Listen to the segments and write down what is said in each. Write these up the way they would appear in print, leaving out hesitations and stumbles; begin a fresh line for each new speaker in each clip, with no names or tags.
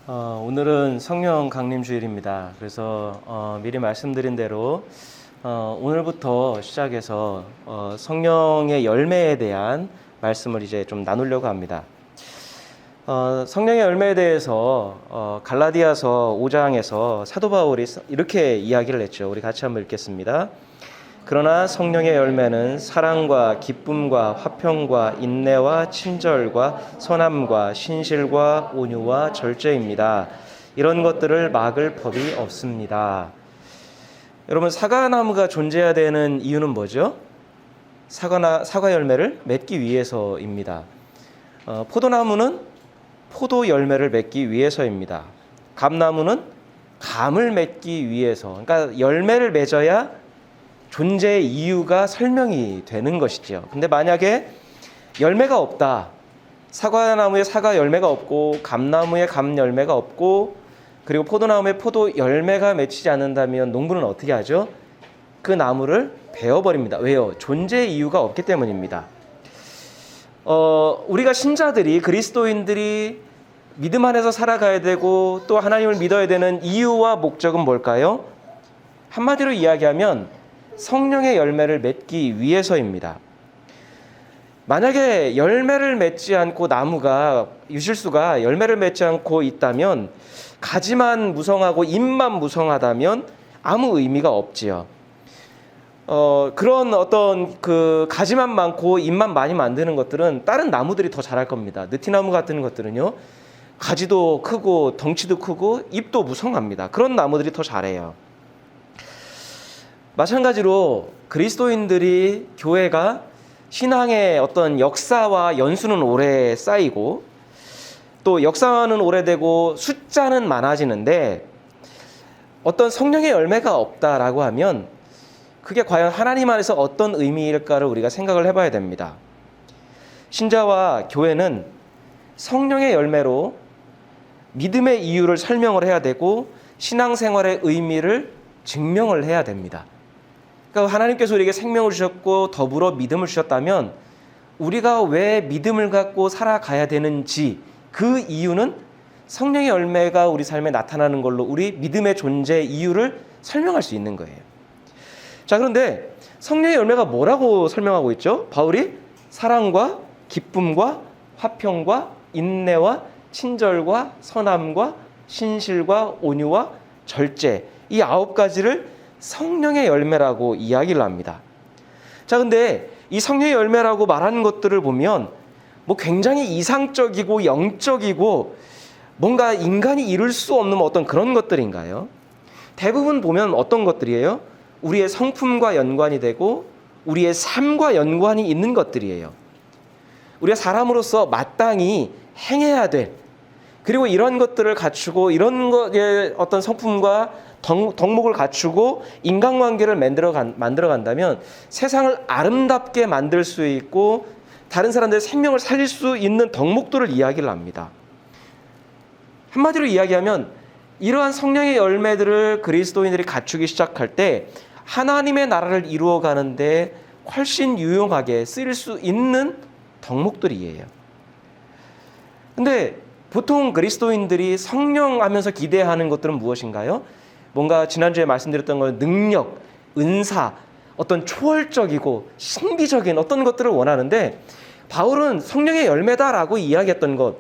오늘은 성령 강림 주일입니다. 그래서 미리 말씀드린 대로 오늘부터 시작해서 성령의 열매에 대한 말씀을 이제 좀 나누려고 합니다. 성령의 열매에 대해서 갈라디아서 5장에서 사도 바울이 이렇게 이야기를 했죠. 우리 같이 한번 읽겠습니다. 그러나 성령의 열매는 사랑과 기쁨과 화평과 인내와 친절과 선함과 신실과 온유와 절제입니다. 이런 것들을 막을 법이 없습니다. 여러분, 사과나무가 존재해야 되는 이유는 뭐죠? 사과 열매를 맺기 위해서입니다. 포도나무는 포도 열매를 맺기 위해서입니다. 감나무는 감을 맺기 위해서. 그러니까 열매를 맺어야 존재의 이유가 설명이 되는 것이죠. 근데 만약에 열매가 없다. 사과나무에 사과 열매가 없고 감나무에 감 열매가 없고 그리고 포도나무에 포도 열매가 맺히지 않는다면 농부는 어떻게 하죠? 그 나무를 베어버립니다. 왜요? 존재의 이유가 없기 때문입니다. 우리가 신자들이, 그리스도인들이 믿음 안에서 살아가야 되고 또 하나님을 믿어야 되는 이유와 목적은 뭘까요? 한마디로 이야기하면 성령의 열매를 맺기 위해서입니다. 만약에 열매를 맺지 않고 나무가, 유실수가 열매를 맺지 않고 있다면 가지만 무성하고 잎만 무성하다면 아무 의미가 없지요. 그런 어떤 그 가지만 많고 잎만 많이 만드는 것들은 다른 나무들이 더 잘할 겁니다. 느티나무 같은 것들은요, 가지도 크고 덩치도 크고 잎도 무성합니다. 그런 나무들이 더 잘해요. 마찬가지로 그리스도인들이, 교회가 신앙의 어떤 역사와 연수는 오래 쌓이고 또 역사는 오래되고 숫자는 많아지는데 어떤 성령의 열매가 없다라고 하면 그게 과연 하나님 안에서 어떤 의미일까를 우리가 생각을 해봐야 됩니다. 신자와 교회는 성령의 열매로 믿음의 이유를 설명을 해야 되고 신앙생활의 의미를 증명을 해야 됩니다. 그러니까 하나님께서 우리에게 생명을 주셨고 더불어 믿음을 주셨다면 우리가 왜 믿음을 갖고 살아가야 되는지, 그 이유는 성령의 열매가 우리 삶에 나타나는 걸로 우리 믿음의 존재 이유를 설명할 수 있는 거예요. 자, 그런데 성령의 열매가 뭐라고 설명하고 있죠? 바울이 사랑과 기쁨과 화평과 인내와 친절과 선함과 신실과 온유와 절제, 이 9가지를 성령의 열매라고 이야기를 합니다. 자, 근데 이 성령의 열매라고 말하는 것들을 보면 뭐 굉장히 이상적이고 영적이고 뭔가 인간이 이룰 수 없는 어떤 그런 것들인가요? 대부분 보면 어떤 것들이에요? 우리의 성품과 연관이 되고 우리의 삶과 연관이 있는 것들이에요. 우리가 사람으로서 마땅히 행해야 될, 그리고 이런 것들을 갖추고 이런 것의 어떤 성품과 덕목을 갖추고 인간관계를 만들어 간다면 세상을 아름답게 만들 수 있고 다른 사람들의 생명을 살릴 수 있는 덕목들을 이야기를 합니다. 한마디로 이야기하면 이러한 성령의 열매들을 그리스도인들이 갖추기 시작할 때 하나님의 나라를 이루어가는데 훨씬 유용하게 쓰일 수 있는 덕목들이에요. 근데 보통 그리스도인들이 성령 하면서 기대하는 것들은 무엇인가요? 뭔가 지난주에 말씀드렸던 건 능력, 은사, 어떤 초월적이고 신비적인 어떤 것들을 원하는데 바울은 성령의 열매다라고 이야기했던 것,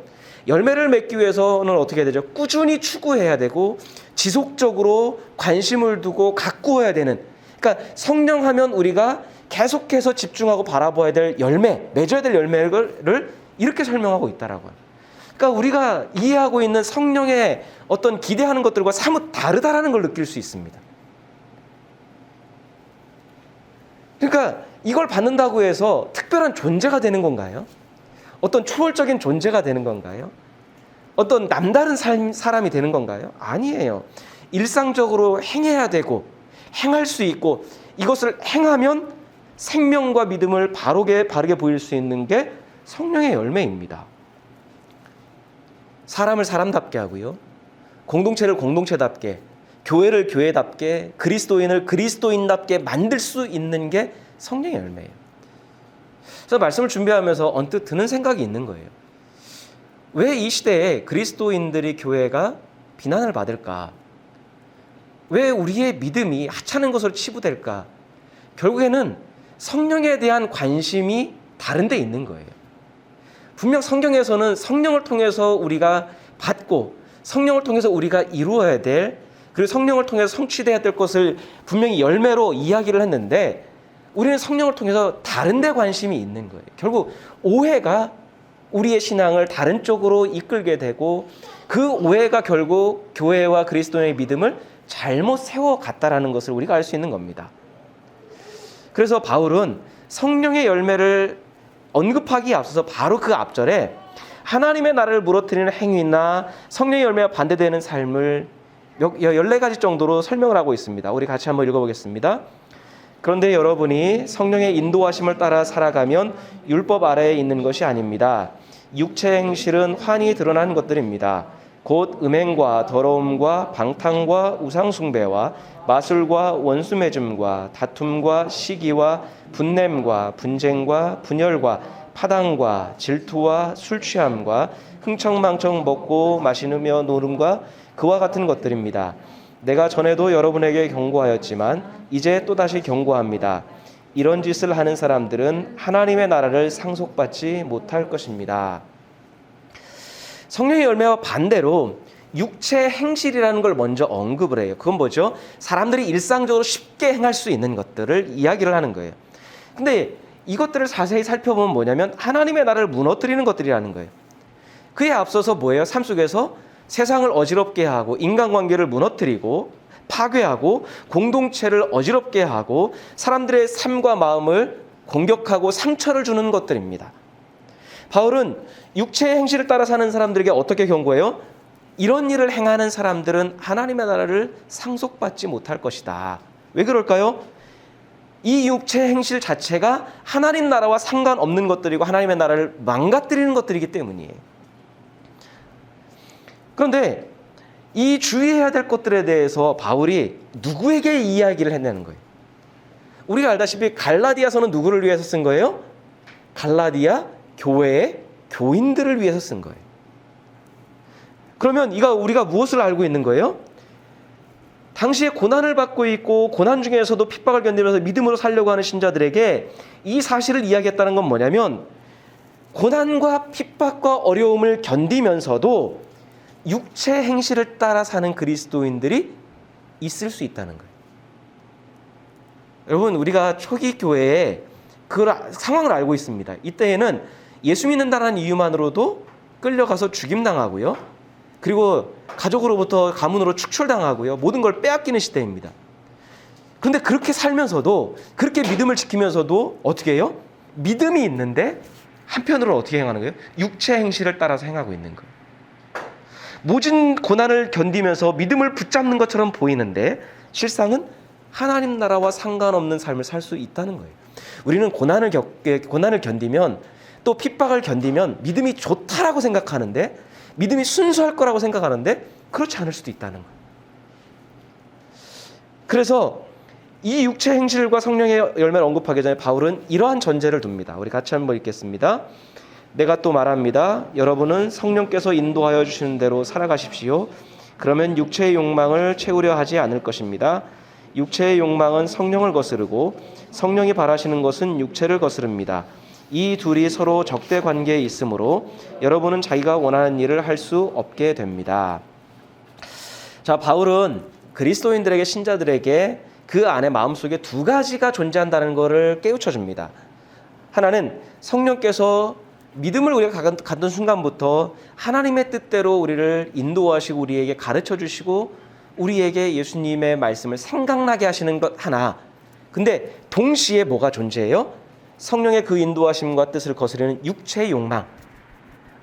열매를 맺기 위해서는 어떻게 해야 되죠? 꾸준히 추구해야 되고 지속적으로 관심을 두고 가꾸어야 되는, 그러니까 성령하면 우리가 계속해서 집중하고 바라봐야 될 열매, 맺어야 될 열매를 이렇게 설명하고 있다라고요. 그러니까 우리가 이해하고 있는 성령의 어떤 기대하는 것들과 사뭇 다르다라는 걸 느낄 수 있습니다. 그러니까 이걸 받는다고 해서 특별한 존재가 되는 건가요? 어떤 초월적인 존재가 되는 건가요? 어떤 남다른 사람이 되는 건가요? 아니에요. 일상적으로 행해야 되고 행할 수 있고 이것을 행하면 생명과 믿음을 바르게 보일 수 있는 게 성령의 열매입니다. 사람을 사람답게 하고요, 공동체를 공동체답게, 교회를 교회답게, 그리스도인을 그리스도인답게 만들 수 있는 게 성령의 열매예요. 그래서 말씀을 준비하면서 언뜻 드는 생각이 있는 거예요. 왜 이 시대에 그리스도인들이 교회가 비난을 받을까? 왜 우리의 믿음이 하찮은 것으로 치부될까? 결국에는 성령에 대한 관심이 다른 데 있는 거예요. 분명 성경에서는 성령을 통해서 우리가 받고 성령을 통해서 우리가 이루어야 될, 그리고 성령을 통해서 성취돼야 될 것을 분명히 열매로 이야기를 했는데 우리는 성령을 통해서 다른 데 관심이 있는 거예요. 결국 오해가 우리의 신앙을 다른 쪽으로 이끌게 되고 그 오해가 결국 교회와 그리스도의 믿음을 잘못 세워갔다라는 것을 우리가 알 수 있는 겁니다. 그래서 바울은 성령의 열매를 언급하기에 앞서서 바로 그 앞절에 하나님의 나라를 무너뜨리는 행위나 성령의 열매와 반대되는 삶을 14가지 정도로 설명을 하고 있습니다. 우리 같이 한번 읽어보겠습니다. 그런데 여러분이 성령의 인도하심을 따라 살아가면 율법 아래에 있는 것이 아닙니다. 육체 행실은 환히 드러난 것들입니다. 곧 음행과 더러움과 방탕과 우상숭배와 마술과 원수맺음과 다툼과 시기와 분냄과 분쟁과 분열과 파당과 질투와 술취함과 흥청망청 먹고 마시며 노름과 그와 같은 것들입니다. 내가 전에도 여러분에게 경고하였지만 이제 또다시 경고합니다. 이런 짓을 하는 사람들은 하나님의 나라를 상속받지 못할 것입니다. 성령의 열매와 반대로 육체 행실이라는 걸 먼저 언급을 해요. 그건 뭐죠? 사람들이 일상적으로 쉽게 행할 수 있는 것들을 이야기를 하는 거예요. 근데 이것들을 자세히 살펴보면 뭐냐면 하나님의 나라를 무너뜨리는 것들이라는 거예요. 그에 앞서서 뭐예요? 삶 속에서 세상을 어지럽게 하고 인간관계를 무너뜨리고 파괴하고 공동체를 어지럽게 하고 사람들의 삶과 마음을 공격하고 상처를 주는 것들입니다. 바울은 육체의 행실을 따라 사는 사람들에게 어떻게 경고해요? 이런 일을 행하는 사람들은 하나님의 나라를 상속받지 못할 것이다. 왜 그럴까요? 이 육체의 행실 자체가 하나님 나라와 상관없는 것들이고 하나님의 나라를 망가뜨리는 것들이기 때문이에요. 그런데 이 주의해야 될 것들에 대해서 바울이 누구에게 이야기를 했냐는 거예요. 우리가 알다시피 갈라디아서는 누구를 위해서 쓴 거예요? 갈라디아 교회의 교인들을 위해서 쓴 거예요. 그러면 우리가 무엇을 알고 있는 거예요? 당시에 고난을 받고 있고 고난 중에서도 핍박을 견디면서 믿음으로 살려고 하는 신자들에게 이 사실을 이야기했다는 건 뭐냐면 고난과 핍박과 어려움을 견디면서도 육체 행실을 따라 사는 그리스도인들이 있을 수 있다는 거예요. 여러분, 우리가 초기 교회에 그 상황을 알고 있습니다. 이때에는 예수 믿는다는 이유만으로도 끌려가서 죽임당하고요. 그리고 가족으로부터 가문으로 축출당하고요. 모든 걸 빼앗기는 시대입니다. 그런데 그렇게 살면서도 그렇게 믿음을 지키면서도 어떻게 해요? 믿음이 있는데 한편으로는 어떻게 행하는 거예요? 육체 행실을 따라서 행하고 있는 거예요. 모진 고난을 견디면서 믿음을 붙잡는 것처럼 보이는데 실상은 하나님 나라와 상관없는 삶을 살 수 있다는 거예요. 우리는 고난을 견디면 또 핍박을 견디면 믿음이 좋다라고 생각하는데 믿음이 순수할 거라고 생각하는데 그렇지 않을 수도 있다는 거예요. 그래서 이 육체 행실과 성령의 열매를 언급하기 전에 바울은 이러한 전제를 둡니다. 우리 같이 한번 읽겠습니다. 내가 또 말합니다. 여러분은 성령께서 인도하여 주시는 대로 살아가십시오. 그러면 육체의 욕망을 채우려 하지 않을 것입니다. 육체의 욕망은 성령을 거스르고 성령이 바라시는 것은 육체를 거스릅니다. 이 둘이 서로 적대 관계에 있으므로 여러분은 자기가 원하는 일을 할 수 없게 됩니다. 자, 바울은 그리스도인들에게, 신자들에게 그 안에 마음속에 두 가지가 존재한다는 것을 깨우쳐 줍니다. 하나는 성령께서 믿음을 우리가 갖던 순간부터 하나님의 뜻대로 우리를 인도하시고 우리에게 가르쳐 주시고 우리에게 예수님의 말씀을 생각나게 하시는 것 하나. 근데 동시에 뭐가 존재해요? 성령의 그 인도하심과 뜻을 거스르는 육체의 욕망.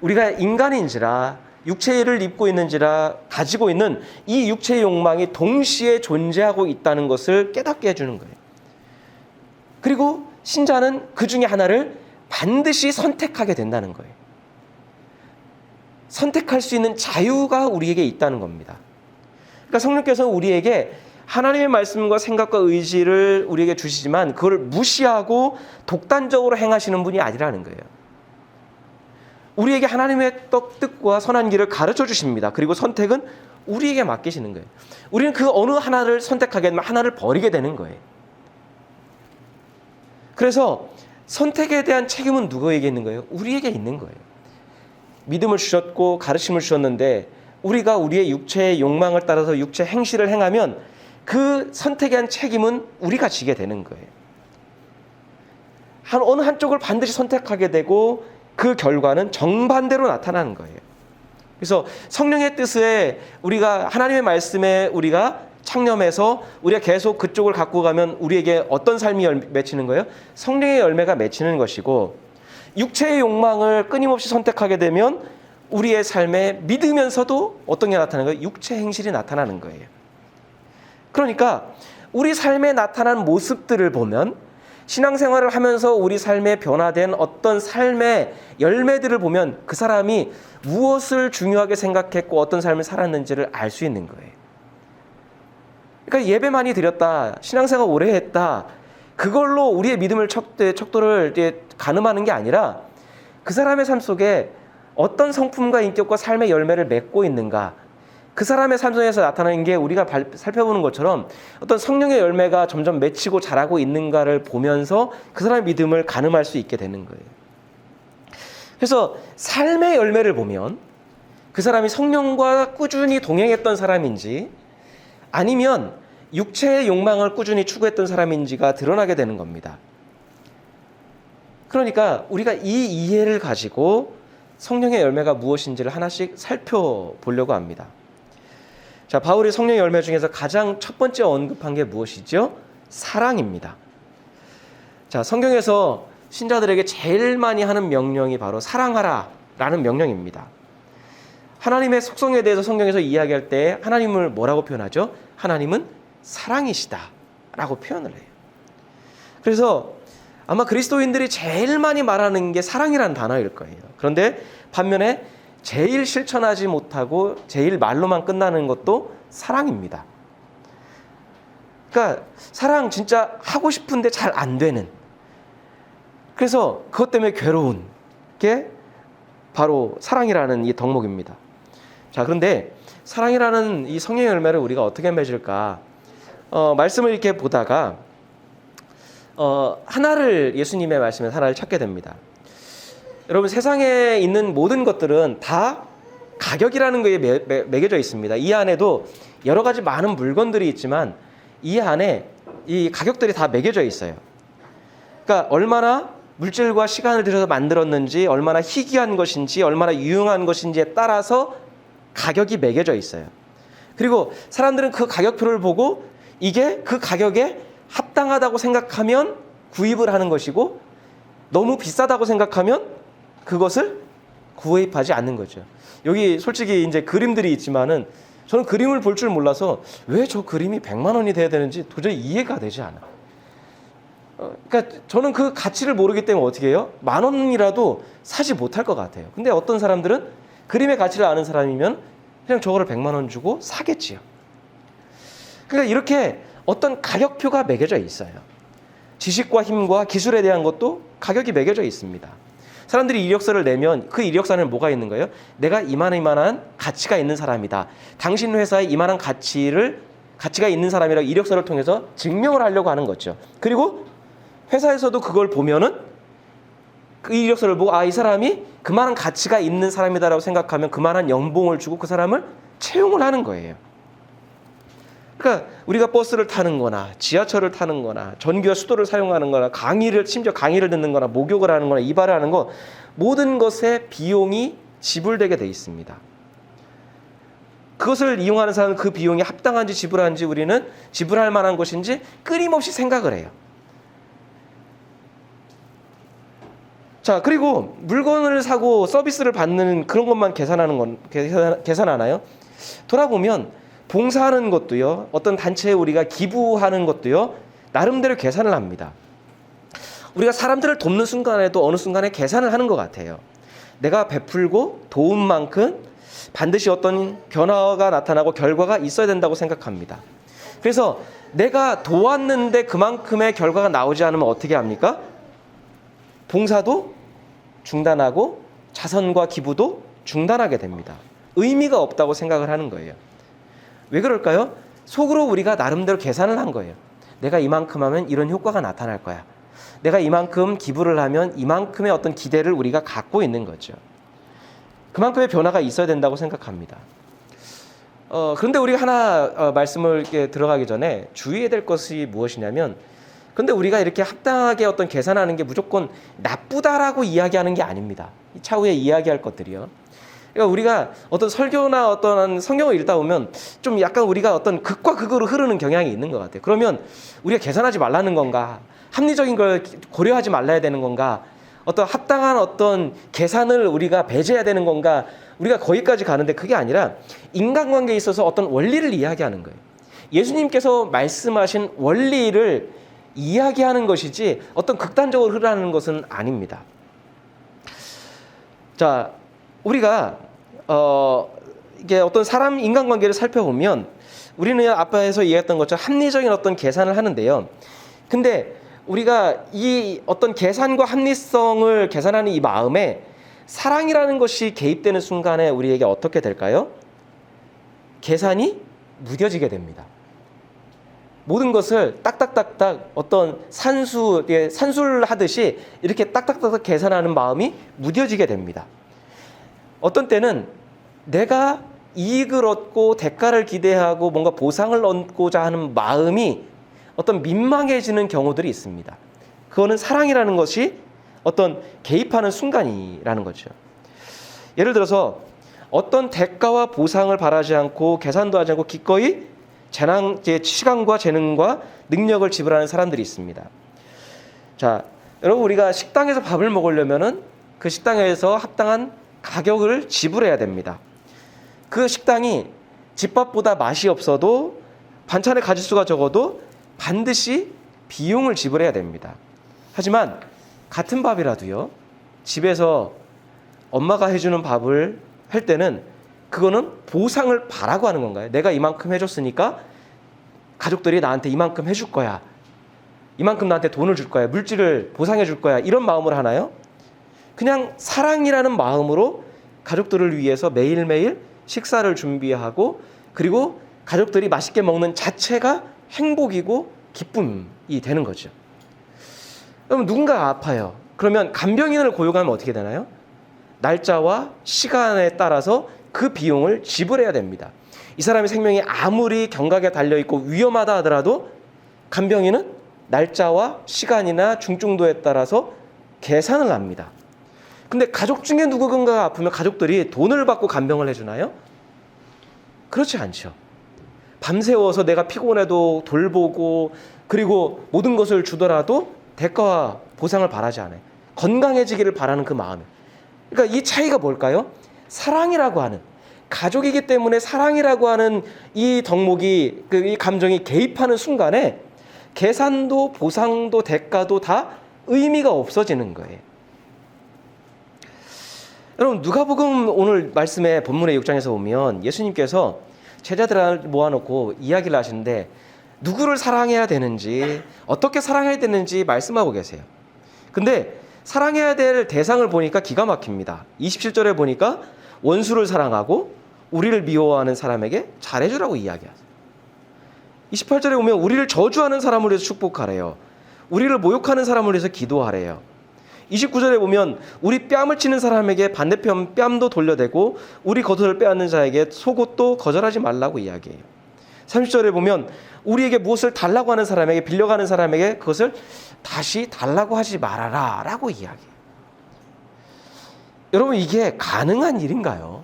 우리가 인간인지라 육체를 입고 있는지라 가지고 있는 이 육체의 욕망이 동시에 존재하고 있다는 것을 깨닫게 해주는 거예요. 그리고 신자는 그 중에 하나를 반드시 선택하게 된다는 거예요. 선택할 수 있는 자유가 우리에게 있다는 겁니다. 그러니까 성령께서 우리에게 하나님의 말씀과 생각과 의지를 우리에게 주시지만 그걸 무시하고 독단적으로 행하시는 분이 아니라는 거예요. 우리에게 하나님의 뜻과 선한 길을 가르쳐 주십니다. 그리고 선택은 우리에게 맡기시는 거예요. 우리는 그 어느 하나를 선택하게 되면 하나를 버리게 되는 거예요. 그래서 선택에 대한 책임은 누구에게 있는 거예요? 우리에게 있는 거예요. 믿음을 주셨고 가르침을 주셨는데 우리가 우리의 육체의 욕망을 따라서 육체 행실을 행하면 그 선택에 대한 책임은 우리가 지게 되는 거예요. 어느 한쪽을 반드시 선택하게 되고 그 결과는 정반대로 나타나는 거예요. 그래서 성령의 뜻에 우리가 하나님의 말씀에 우리가 창념해서 우리가 계속 그쪽을 갖고 가면 우리에게 어떤 삶이 맺히는 거예요? 성령의 열매가 맺히는 것이고, 육체의 욕망을 끊임없이 선택하게 되면 우리의 삶에 믿으면서도 어떤 게 나타나는 거예요? 육체 행실이 나타나는 거예요. 그러니까 우리 삶에 나타난 모습들을 보면, 신앙생활을 하면서 우리 삶에 변화된 어떤 삶의 열매들을 보면 그 사람이 무엇을 중요하게 생각했고 어떤 삶을 살았는지를 알 수 있는 거예요. 그러니까 예배 많이 드렸다, 신앙생활 오래 했다, 그걸로 우리의 믿음을 척도를 가늠하는 게 아니라 그 사람의 삶 속에 어떤 성품과 인격과 삶의 열매를 맺고 있는가, 그 사람의 삶 속에서 나타나는 게 우리가 살펴보는 것처럼 어떤 성령의 열매가 점점 맺히고 자라고 있는가를 보면서 그 사람의 믿음을 가늠할 수 있게 되는 거예요. 그래서 삶의 열매를 보면 그 사람이 성령과 꾸준히 동행했던 사람인지 아니면 육체의 욕망을 꾸준히 추구했던 사람인지가 드러나게 되는 겁니다. 그러니까 우리가 이 이해를 가지고 성령의 열매가 무엇인지를 하나씩 살펴보려고 합니다. 자, 바울이 성령의 열매 중에서 가장 첫 번째 언급한 게 무엇이죠? 사랑입니다. 자, 성경에서 신자들에게 제일 많이 하는 명령이 바로 사랑하라 라는 명령입니다. 하나님의 속성에 대해서 성경에서 이야기할 때 하나님을 뭐라고 표현하죠? 하나님은 사랑이시다 라고 표현을 해요. 그래서 아마 그리스도인들이 제일 많이 말하는 게 사랑이라는 단어일 거예요. 그런데 반면에 제일 실천하지 못하고 제일 말로만 끝나는 것도 사랑입니다. 그러니까 사랑 진짜 하고 싶은데 잘 안 되는, 그래서 그것 때문에 괴로운 게 바로 사랑이라는 이 덕목입니다. 자, 그런데 사랑이라는 이 성령의 열매를 우리가 어떻게 맺을까? 말씀을 이렇게 보다가 하나를, 예수님의 말씀에서 하나를 찾게 됩니다. 여러분, 세상에 있는 모든 것들은 다 가격이라는 거에 매겨져 있습니다. 이 안에도 여러 가지 많은 물건들이 있지만 이 안에 이 가격들이 다 매겨져 있어요. 그러니까 얼마나 물질과 시간을 들여서 만들었는지, 얼마나 희귀한 것인지, 얼마나 유용한 것인지에 따라서 가격이 매겨져 있어요. 그리고 사람들은 그 가격표를 보고 이게 그 가격에 합당하다고 생각하면 구입을 하는 것이고, 너무 비싸다고 생각하면 그것을 구입하지 않는 거죠. 여기 솔직히 이제 그림들이 있지만은 저는 그림을 볼 줄 몰라서 왜 저 그림이 100만 원이 돼야 되는지 도저히 이해가 되지 않아. 그러니까 저는 그 가치를 모르기 때문에 어떻게 해요? 10,000원이라도 사지 못할 것 같아요. 근데 어떤 사람들은 그림의 가치를 아는 사람이면 그냥 저거를 100만 원 주고 사겠지요. 그러니까 이렇게 어떤 가격표가 매겨져 있어요. 지식과 힘과 기술에 대한 것도 가격이 매겨져 있습니다. 사람들이 이력서를 내면 그 이력서는 뭐가 있는 거예요? 내가 이만한 가치가 있는 사람이다. 당신 회사에 이만한 가치가 있는 사람이라고 이력서를 통해서 증명을 하려고 하는 거죠. 그리고 회사에서도 그걸 보면은 그 이력서를 보고 이 사람이 그만한 가치가 있는 사람이다라고 생각하면 그만한 연봉을 주고 그 사람을 채용을 하는 거예요. 그러니까 우리가 버스를 타는 거나 지하철을 타는 거나 전기와 수도를 사용하는 거나 심지어 강의를 듣는 거나 목욕을 하는 거나 이발을 하는 거, 모든 것에 비용이 지불되게 돼 있습니다. 그것을 이용하는 사람은 그 비용이 합당한지 지불하는지, 우리는 지불할 만한 것인지 끊임없이 생각을 해요. 자, 그리고 물건을 사고 서비스를 받는 그런 것만 계산하나요? 돌아보면 봉사하는 것도요, 어떤 단체에 우리가 기부하는 것도요, 나름대로 계산을 합니다. 우리가 사람들을 돕는 순간에도 어느 순간에 계산을 하는 것 같아요. 내가 베풀고 도운 만큼 반드시 어떤 변화가 나타나고 결과가 있어야 된다고 생각합니다. 그래서 내가 도왔는데 그만큼의 결과가 나오지 않으면 어떻게 합니까? 봉사도 중단하고 자선과 기부도 중단하게 됩니다. 의미가 없다고 생각을 하는 거예요. 왜 그럴까요? 속으로 우리가 나름대로 계산을 한 거예요. 내가 이만큼 하면 이런 효과가 나타날 거야. 내가 이만큼 기부를 하면 이만큼의 어떤 기대를 우리가 갖고 있는 거죠. 그만큼의 변화가 있어야 된다고 생각합니다. 그런데 우리가 하나 말씀을 이렇게 들어가기 전에 주의해야 될 것이 무엇이냐면, 근데 우리가 이렇게 합당하게 어떤 계산하는 게 무조건 나쁘다라고 이야기하는 게 아닙니다. 차후에 이야기할 것들이요. 그러니까 우리가 어떤 설교나 어떤 성경을 읽다 보면 좀 약간 우리가 어떤 극과 극으로 흐르는 경향이 있는 것 같아요. 그러면 우리가 계산하지 말라는 건가? 합리적인 걸 고려하지 말라야 되는 건가? 어떤 합당한 어떤 계산을 우리가 배제해야 되는 건가? 우리가 거기까지 가는데 그게 아니라 인간관계에 있어서 어떤 원리를 이야기하는 거예요. 예수님께서 말씀하신 원리를 이야기하는 것이지 어떤 극단적으로 흐르는 것은 아닙니다. 자, 우리가 이게 어떤 사람 인간관계를 살펴보면 우리는 앞에서 얘기했던 것처럼 합리적인 어떤 계산을 하는데요. 근데 우리가 이 어떤 계산과 합리성을 계산하는 이 마음에 사랑이라는 것이 개입되는 순간에 우리에게 어떻게 될까요? 계산이 무뎌지게 됩니다. 모든 것을 딱딱딱딱 어떤 산술 하듯이 이렇게 딱딱딱딱 계산하는 마음이 무뎌지게 됩니다. 어떤 때는 내가 이익을 얻고 대가를 기대하고 뭔가 보상을 얻고자 하는 마음이 어떤 민망해지는 경우들이 있습니다. 그거는 사랑이라는 것이 어떤 개입하는 순간이라는 거죠. 예를 들어서 어떤 대가와 보상을 바라지 않고 계산도 하지 않고 기꺼이 시간과 재능과 능력을 지불하는 사람들이 있습니다. 자, 여러분, 우리가 식당에서 밥을 먹으려면은 그 식당에서 합당한 가격을 지불해야 됩니다. 그 식당이 집밥보다 맛이 없어도 반찬의 가짓수가 적어도 반드시 비용을 지불해야 됩니다. 하지만 같은 밥이라도요, 집에서 엄마가 해주는 밥을 할 때는 그거는 보상을 바라고 하는 건가요? 내가 이만큼 해줬으니까 가족들이 나한테 이만큼 해줄 거야. 이만큼 나한테 돈을 줄 거야. 물질을 보상해 줄 거야. 이런 마음으로 하나요? 그냥 사랑이라는 마음으로 가족들을 위해서 매일매일 식사를 준비하고, 그리고 가족들이 맛있게 먹는 자체가 행복이고 기쁨이 되는 거죠. 그럼 누군가가 아파요. 그러면 간병인을 고용하면 어떻게 되나요? 날짜와 시간에 따라서 그 비용을 지불해야 됩니다. 이 사람의 생명이 아무리 경각에 달려있고 위험하다 하더라도 간병인은 날짜와 시간이나 중증도에 따라서 계산을 합니다. 근데 가족 중에 누군가가 아프면 가족들이 돈을 받고 간병을 해주나요? 그렇지 않죠. 밤새워서 내가 피곤해도 돌보고, 그리고 모든 것을 주더라도 대가와 보상을 바라지 않아요. 건강해지기를 바라는 그 마음에. 그러니까 이 차이가 뭘까요? 사랑이라고 하는, 가족이기 때문에 사랑이라고 하는 이 덕목이, 이 감정이 개입하는 순간에 계산도 보상도 대가도 다 의미가 없어지는 거예요. 여러분, 누가복음 오늘 말씀의 본문의 6장에서 보면 예수님께서 제자들을 모아놓고 이야기를 하시는데 누구를 사랑해야 되는지, 어떻게 사랑해야 되는지 말씀하고 계세요. 근데 사랑해야 될 대상을 보니까 기가 막힙니다. 27절에 보니까 원수를 사랑하고 우리를 미워하는 사람에게 잘해주라고 이야기하세요. 28절에 보면 우리를 저주하는 사람을 위해서 축복하래요. 우리를 모욕하는 사람을 위해서 기도하래요. 29절에 보면 우리 뺨을 치는 사람에게 반대편 뺨도 돌려대고 우리 겉옷을 빼앗는 자에게 속옷도 거절하지 말라고 이야기해요. 30절에 보면 우리에게 무엇을 달라고 하는 사람에게, 빌려가는 사람에게 그것을 다시 달라고 하지 말아라 라고 이야기해요. 여러분, 이게 가능한 일인가요?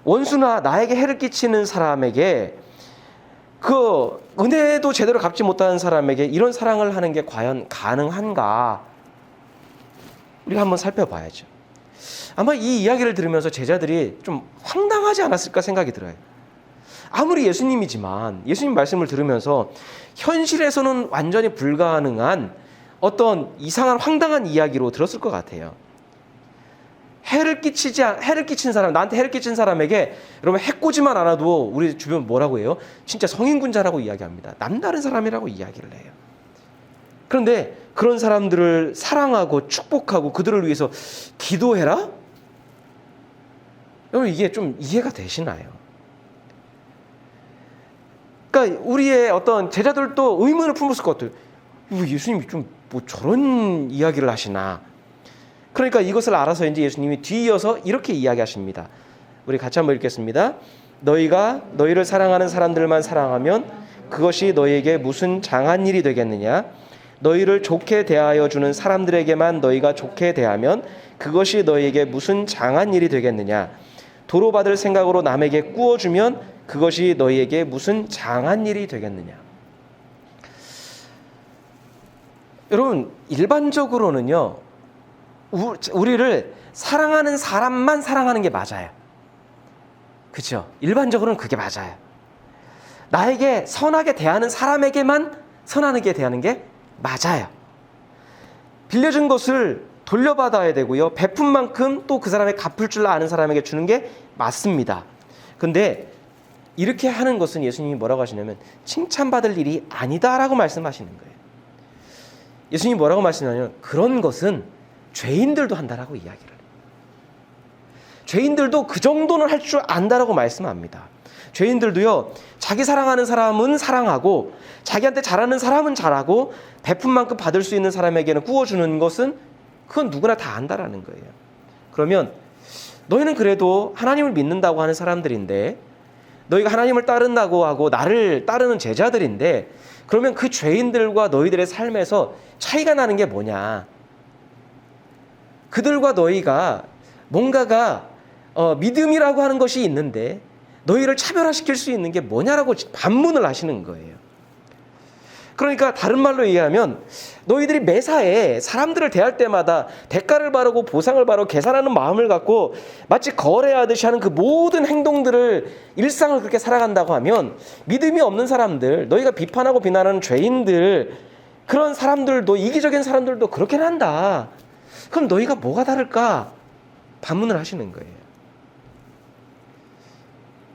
원수나 나에게 해를 끼치는 사람에게, 그 은혜도 제대로 갚지 못하는 사람에게 이런 사랑을 하는 게 과연 가능한가? 우리가 한번 살펴봐야죠. 아마 이 이야기를 들으면서 제자들이 좀 황당하지 않았을까 생각이 들어요. 아무리 예수님이지만 예수님 말씀을 들으면서 현실에서는 완전히 불가능한 어떤 이상한 황당한 이야기로 들었을 것 같아요. 해를 끼친 사람, 나한테 해를 끼친 사람에게 여러분 해코지만 않아도 우리 주변 뭐라고 해요? 진짜 성인군자라고 이야기합니다. 남다른 사람이라고 이야기를 해요. 그런데 그런 사람들을 사랑하고 축복하고 그들을 위해서 기도해라? 여러분, 이게 좀 이해가 되시나요? 그러니까 우리의 어떤 제자들도 의문을 품었을 것 같아요. 예수님이 좀 뭐 저런 이야기를 하시나? 그러니까 이것을 알아서 이제 예수님이 뒤이어서 이렇게 이야기하십니다. 우리 같이 한번 읽겠습니다. 너희가 너희를 사랑하는 사람들만 사랑하면 그것이 너희에게 무슨 장한 일이 되겠느냐? 너희를 좋게 대하여 주는 사람들에게만 너희가 좋게 대하면 그것이 너희에게 무슨 장한 일이 되겠느냐? 도로 받을 생각으로 남에게 꾸어주면 그것이 너희에게 무슨 장한 일이 되겠느냐? 여러분, 일반적으로는요, 우리를 사랑하는 사람만 사랑하는 게 맞아요. 그렇죠? 일반적으로는 그게 맞아요. 나에게 선하게 대하는 사람에게만 선하게 대하는 게 맞아요. 빌려준 것을 돌려받아야 되고요. 베푼 만큼 또 그 사람의 갚을 줄 아는 사람에게 주는 게 맞습니다. 근데 이렇게 하는 것은 예수님이 뭐라고 하시냐면 칭찬받을 일이 아니다라고 말씀하시는 거예요. 예수님이 뭐라고 말씀하냐면 그런 것은 죄인들도 한다라고 이야기를 해요. 죄인들도 그 정도는 할 줄 안다라고 말씀합니다. 죄인들도요, 자기 사랑하는 사람은 사랑하고 자기한테 잘하는 사람은 잘하고 베푼 만큼 받을 수 있는 사람에게는 꾸어주는 것은 그건 누구나 다 안다라는 거예요. 그러면 너희는 그래도 하나님을 믿는다고 하는 사람들인데, 너희가 하나님을 따른다고 하고 나를 따르는 제자들인데, 그러면 그 죄인들과 너희들의 삶에서 차이가 나는 게 뭐냐? 그들과 너희가 뭔가가 믿음이라고 하는 것이 있는데 너희를 차별화시킬 수 있는 게 뭐냐라고 반문을 하시는 거예요. 그러니까 다른 말로 얘기하면 너희들이 매사에 사람들을 대할 때마다 대가를 바라고 보상을 바라고 계산하는 마음을 갖고 마치 거래하듯이 하는 그 모든 행동들을, 일상을 그렇게 살아간다고 하면 믿음이 없는 사람들, 너희가 비판하고 비난하는 죄인들, 그런 사람들도, 이기적인 사람들도 그렇게 한다. 그럼 너희가 뭐가 다를까? 반문을 하시는 거예요.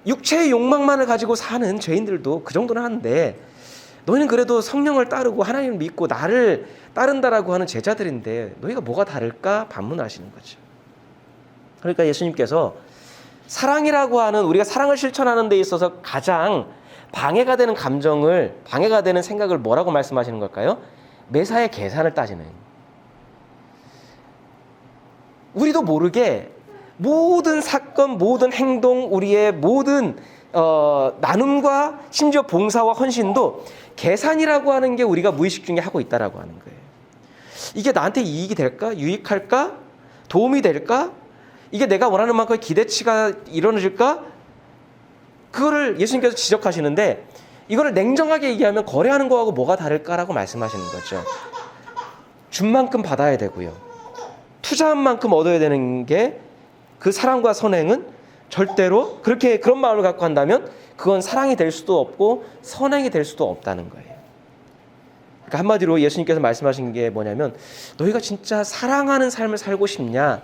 육체의 욕망만을 가지고 사는 죄인들도 그 정도는 하는데 너희는 그래도 성령을 따르고 하나님을 믿고 나를 따른다라고 하는 제자들인데 너희가 뭐가 다를까? 반문하시는 거죠. 그러니까 예수님께서 사랑이라고 하는, 우리가 사랑을 실천하는 데 있어서 가장 방해가 되는 감정을, 방해가 되는 생각을 뭐라고 말씀하시는 걸까요? 매사에 계산을 따지는. 우리도 모르게 모든 사건, 모든 행동, 우리의 모든 나눔과 심지어 봉사와 헌신도 계산이라고 하는 게 우리가 무의식 중에 하고 있다라고 하는 거예요. 이게 나한테 이익이 될까? 유익할까? 도움이 될까? 이게 내가 원하는 만큼 기대치가 이루어질까? 그거를 예수님께서 지적하시는데, 이거를 냉정하게 얘기하면 거래하는 거하고 뭐가 다를까라고 말씀하시는 거죠. 준 만큼 받아야 되고요. 투자한 만큼 얻어야 되는 게, 그 사랑과 선행은 절대로 그런 마음을 갖고 한다면 그건 사랑이 될 수도 없고 선행이 될 수도 없다는 거예요. 그러니까 한마디로 예수님께서 말씀하신 게 뭐냐면, 너희가 진짜 사랑하는 삶을 살고 싶냐?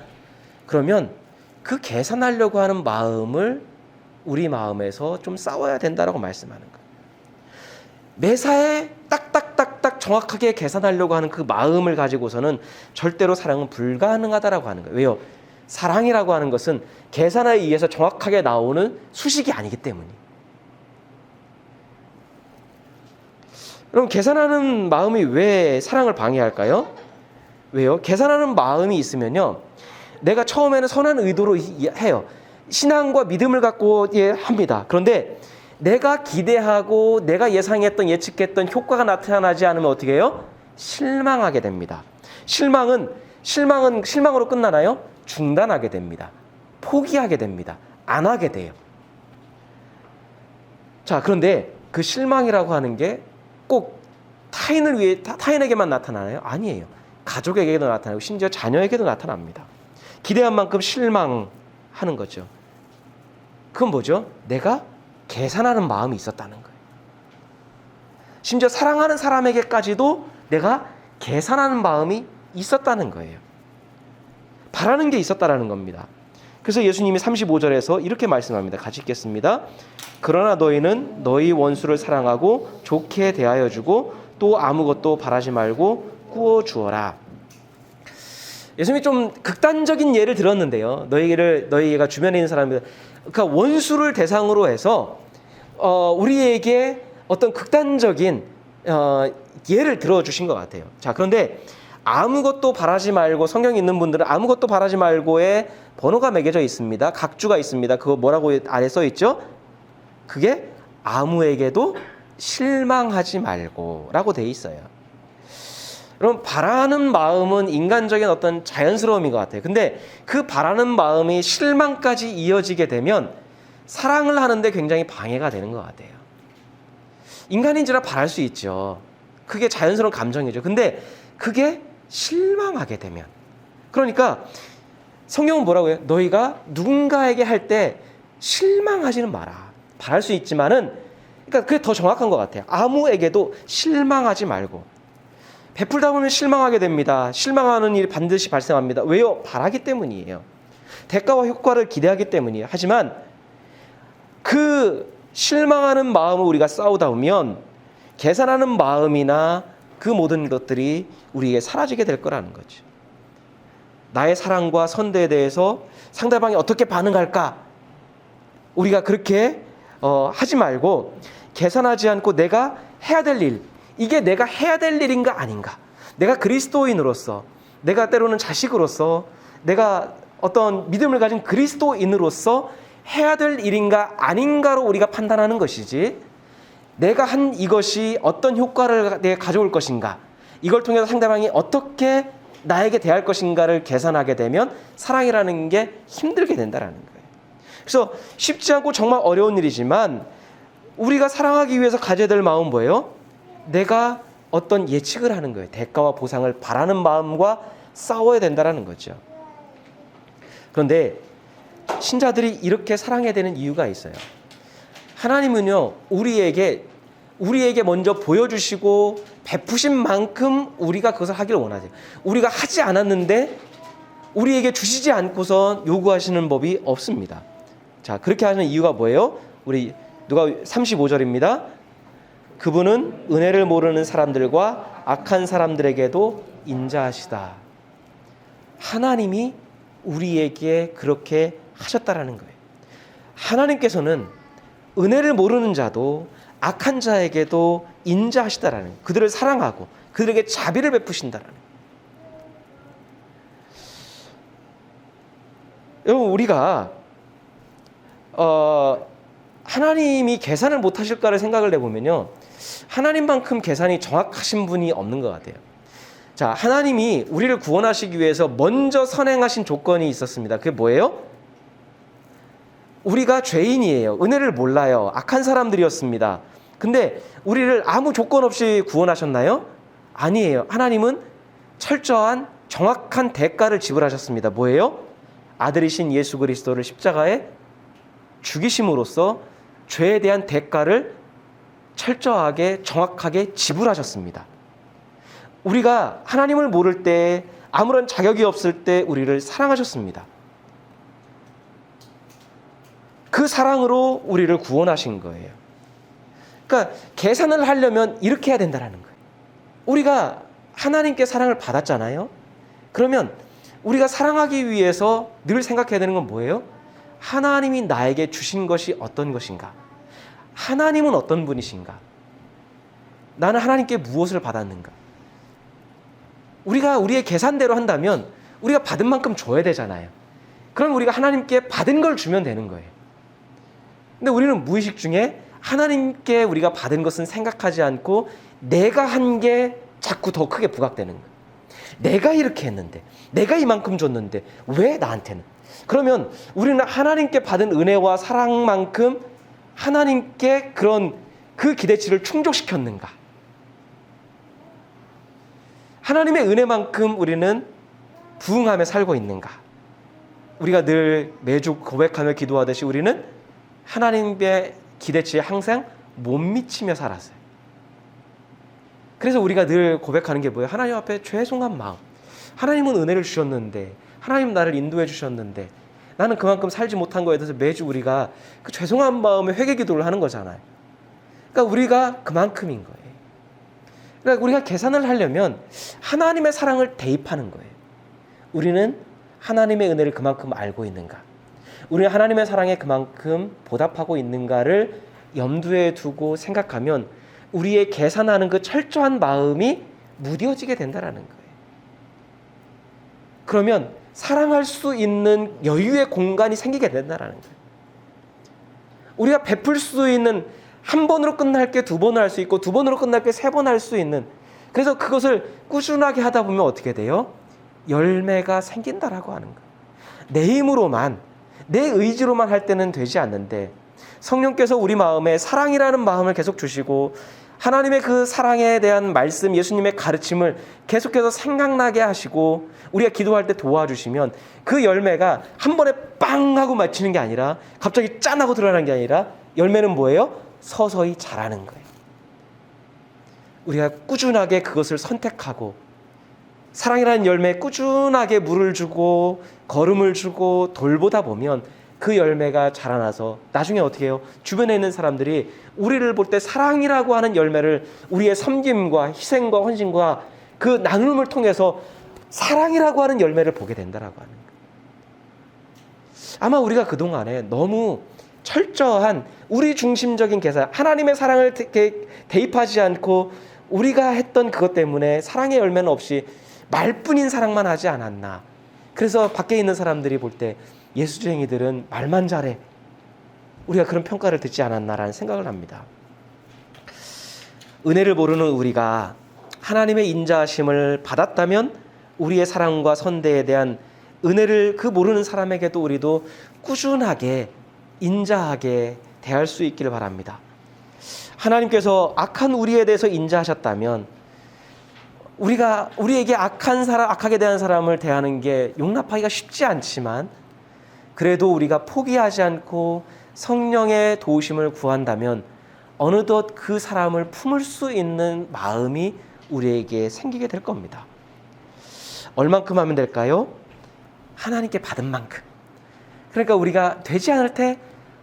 그러면 그 계산하려고 하는 마음을 우리 마음에서 좀 싸워야 된다라고 말씀하는 거예요. 매사에 딱딱딱딱 정확하게 계산하려고 하는 그 마음을 가지고서는 절대로 사랑은 불가능하다라고 하는 거예요. 왜요? 사랑이라고 하는 것은 계산에 의해서 정확하게 나오는 수식이 아니기 때문이에요. 그럼 계산하는 마음이 왜 사랑을 방해할까요? 왜요? 계산하는 마음이 있으면요, 내가 처음에는 선한 의도로 해요. 신앙과 믿음을 갖고 합니다. 그런데 내가 기대하고 내가 예상했던, 예측했던 효과가 나타나지 않으면 어떻게 해요? 실망하게 됩니다. 실망은 실망으로 끝나나요? 중단하게 됩니다. 포기하게 됩니다. 안 하게 돼요. 자, 그런데 그 실망이라고 하는 게 꼭 타인에게만 나타나나요? 아니에요. 가족에게도 나타나고 심지어 자녀에게도 나타납니다. 기대한 만큼 실망하는 거죠. 그건 뭐죠? 내가 계산하는 마음이 있었다는 거예요. 심지어 사랑하는 사람에게까지도 내가 계산하는 마음이 있었다는 거예요. 바라는 게 있었다라는 겁니다. 그래서 예수님이 35절에서 이렇게 말씀합니다. 같이 읽겠습니다. 그러나 너희는 너희 원수를 사랑하고 좋게 대하여 주고 또 아무것도 바라지 말고 꾸어 주어라. 예수님이 좀 극단적인 예를 들었는데요. 너희가 주변에 있는 사람들, 그러니까 원수를 대상으로 해서 우리에게 어떤 극단적인 예를 들어주신 것 같아요. 자, 그런데 아무것도 바라지 말고, 성경에 있는 분들은 아무것도 바라지 말고에 번호가 매겨져 있습니다. 각주가 있습니다. 그거 뭐라고 아래 써 있죠? 그게 아무에게도 실망하지 말고라고 돼 있어요. 그럼 바라는 마음은 인간적인 어떤 자연스러움인 것 같아요. 근데 그 바라는 마음이 실망까지 이어지게 되면 사랑을 하는데 굉장히 방해가 되는 것 같아요. 인간인지라 바랄 수 있죠. 그게 자연스러운 감정이죠. 근데 그게 실망하게 되면, 그러니까 성경은 뭐라고 해요? 너희가 누군가에게 할 때 실망하지는 마라. 바랄 수 있지만은, 그러니까 그게 더 정확한 것 같아요. 아무에게도 실망하지 말고. 베풀다 보면 실망하게 됩니다. 실망하는 일이 반드시 발생합니다. 왜요? 바라기 때문이에요. 대가와 효과를 기대하기 때문이에요. 하지만 그 실망하는 마음을 우리가 싸우다 보면 계산하는 마음이나 그 모든 것들이 우리에게 사라지게 될 거라는 거죠. 나의 사랑과 선대에 대해서 상대방이 어떻게 반응할까? 우리가 그렇게 하지 말고 계산하지 않고 내가 해야 될 일, 이게 내가 해야 될 일인가 아닌가? 내가 그리스도인으로서, 내가 때로는 자식으로서, 내가 어떤 믿음을 가진 그리스도인으로서 해야 될 일인가 아닌가로 우리가 판단하는 것이지, 내가 한 이것이 어떤 효과를 내게 가져올 것인가, 이걸 통해서 상대방이 어떻게 나에게 대할 것인가를 계산하게 되면 사랑이라는 게 힘들게 된다는 거예요. 그래서 쉽지 않고 정말 어려운 일이지만 우리가 사랑하기 위해서 가져야 될 마음은 뭐예요? 내가 어떤 예측을 하는 거예요. 대가와 보상을 바라는 마음과 싸워야 된다는 거죠. 그런데 신자들이 이렇게 사랑해야 되는 이유가 있어요. 하나님은요, 우리에게 먼저 보여주시고 베푸신 만큼 우리가 그것을 하기를 원하세요. 우리가 하지 않았는데 우리에게 주시지 않고선 요구하시는 법이 없습니다. 자, 그렇게 하는 이유가 뭐예요? 우리 누가 35절입니다. 그분은 은혜를 모르는 사람들과 악한 사람들에게도 인자하시다. 하나님이 우리에게 그렇게 하셨다라는 거예요. 하나님께서는 은혜를 모르는 자도 악한 자에게도 인자하시다라는 거예요. 그들을 사랑하고 그들에게 자비를 베푸신다라는 거예요. 여러분, 우리가 하나님이 계산을 못하실까를 생각을 해보면요, 하나님만큼 계산이 정확하신 분이 없는 것 같아요. 자, 하나님이 우리를 구원하시기 위해서 먼저 선행하신 조건이 있었습니다. 그게 뭐예요? 우리가 죄인이에요. 은혜를 몰라요. 악한 사람들이었습니다. 근데 우리를 아무 조건 없이 구원하셨나요? 아니에요. 하나님은 철저한 정확한 대가를 지불하셨습니다. 뭐예요? 아들이신 예수 그리스도를 십자가에 죽이심으로써 죄에 대한 대가를 철저하게 정확하게 지불하셨습니다. 우리가 하나님을 모를 때, 아무런 자격이 없을 때 우리를 사랑하셨습니다. 그 사랑으로 우리를 구원하신 거예요. 그러니까 계산을 하려면 이렇게 해야 된다는 거예요. 우리가 하나님께 사랑을 받았잖아요. 그러면 우리가 사랑하기 위해서 늘 생각해야 되는 건 뭐예요? 하나님이 나에게 주신 것이 어떤 것인가? 하나님은 어떤 분이신가? 나는 하나님께 무엇을 받았는가? 우리가 우리의 계산대로 한다면 우리가 받은 만큼 줘야 되잖아요. 그럼 우리가 하나님께 받은 걸 주면 되는 거예요. 근데 우리는 무의식 중에 하나님께 우리가 받은 것은 생각하지 않고 내가 한 게 자꾸 더 크게 부각되는 거예요. 내가 이렇게 했는데, 내가 이만큼 줬는데 왜 나한테는? 그러면 우리는 하나님께 받은 은혜와 사랑만큼 하나님께 그런 그 기대치를 충족시켰는가? 하나님의 은혜만큼 우리는 부응하며 살고 있는가? 우리가 늘 매주 고백하며 기도하듯이 우리는 하나님의 기대치에 항상 못 미치며 살았어요. 그래서 우리가 늘 고백하는 게 뭐예요? 하나님 앞에 죄송한 마음. 하나님은 은혜를 주셨는데, 하나님 나를 인도해 주셨는데 나는 그만큼 살지 못한 거에 대해서 매주 우리가 그 죄송한 마음에 회개 기도를 하는 거잖아요. 그러니까 우리가 그만큼인 거예요. 그러니까 우리가 계산을 하려면 하나님의 사랑을 대입하는 거예요. 우리는 하나님의 은혜를 그만큼 알고 있는가? 우리는 하나님의 사랑에 그만큼 보답하고 있는가를 염두에 두고 생각하면 우리의 계산하는 그 철저한 마음이 무뎌지게 된다는 거예요. 그러면 사랑할 수 있는 여유의 공간이 생기게 된다는 거예요. 우리가 베풀 수 있는 한 번으로 끝날 게 두 번을 할 수 있고 두 번으로 끝날 게 세 번 할 수 있는, 그래서 그것을 꾸준하게 하다 보면 어떻게 돼요? 열매가 생긴다라고 하는 거예요. 내 힘으로만, 내 의지로만 할 때는 되지 않는데 성령께서 우리 마음에 사랑이라는 마음을 계속 주시고 하나님의 그 사랑에 대한 말씀, 예수님의 가르침을 계속해서 생각나게 하시고 우리가 기도할 때 도와주시면 그 열매가 한 번에 빵 하고 맺히는 게 아니라, 갑자기 짠 하고 드러나는 게 아니라, 열매는 뭐예요? 서서히 자라는 거예요. 우리가 꾸준하게 그것을 선택하고 사랑이라는 열매에 꾸준하게 물을 주고 거름을 주고 돌보다 보면 그 열매가 자라나서 나중에 어떻게 해요? 주변에 있는 사람들이 우리를 볼 때 사랑이라고 하는 열매를 우리의 섬김과 희생과 헌신과 그 나눔을 통해서 사랑이라고 하는 열매를 보게 된다라고 하는 거예요. 아마 우리가 그동안에 너무 철저한 우리 중심적인 계산, 하나님의 사랑을 대입하지 않고 우리가 했던 그것 때문에 사랑의 열매는 없이 말뿐인 사랑만 하지 않았나. 그래서 밖에 있는 사람들이 볼 때 예수쟁이들은 말만 잘해, 우리가 그런 평가를 듣지 않았나라는 생각을 합니다. 은혜를 모르는 우리가 하나님의 인자하심을 받았다면 우리의 사랑과 선대에 대한 은혜를 그 모르는 사람에게도 우리도 꾸준하게 인자하게 대할 수 있기를 바랍니다. 하나님께서 악한 우리에 대해서 인자하셨다면 우리에게 악하게 대한 사람을 대하는 게 용납하기가 쉽지 않지만, 그래도 우리가 포기하지 않고 성령의 도우심을 구한다면 어느덧 그 사람을 품을 수 있는 마음이 우리에게 생기게 될 겁니다. 얼만큼 하면 될까요? 하나님께 받은 만큼. 그러니까 우리가 되지 않을 때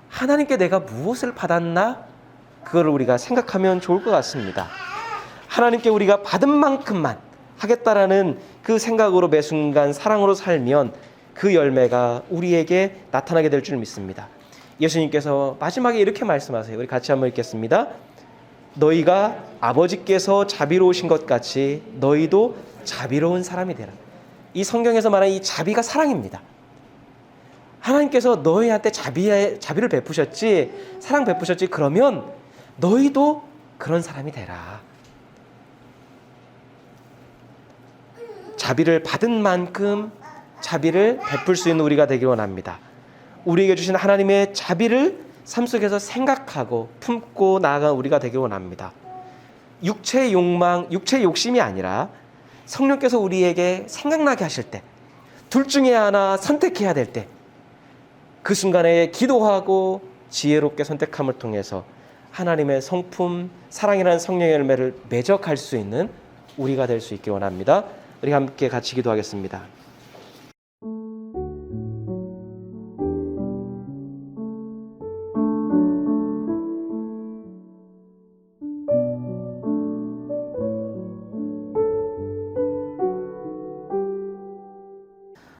하나님께 내가 무엇을 받았나? 그거를 우리가 생각하면 좋을 것 같습니다. 하나님께 우리가 받은 만큼만 하겠다라는 그 생각으로 매 순간 사랑으로 살면 그 열매가 우리에게 나타나게 될 줄 믿습니다. 예수님께서 마지막에 이렇게 말씀하세요. 우리 같이 한번 읽겠습니다. 너희가 아버지께서 자비로우신 것 같이 너희도 자비로운 사람이 되라. 이 성경에서 말하는 이 자비가 사랑입니다. 하나님께서 너희한테 자비를 베푸셨지, 사랑 베푸셨지, 그러면 너희도 그런 사람이 되라. 자비를 받은 만큼 자비를 베풀 수 있는 우리가 되길 원합니다. 우리에게 주신 하나님의 자비를 삶 속에서 생각하고 품고 나아간 우리가 되길 원합니다. 육체의 욕망, 육체의 욕심이 아니라 성령께서 우리에게 생각나게 하실 때, 둘 중에 하나 선택해야 될 때, 그 순간에 기도하고 지혜롭게 선택함을 통해서 하나님의 성품, 사랑이라는 성령의 열매를 매적할 수 있는 우리가 될 수 있기 원합니다. 우리 함께 같이 기도하겠습니다.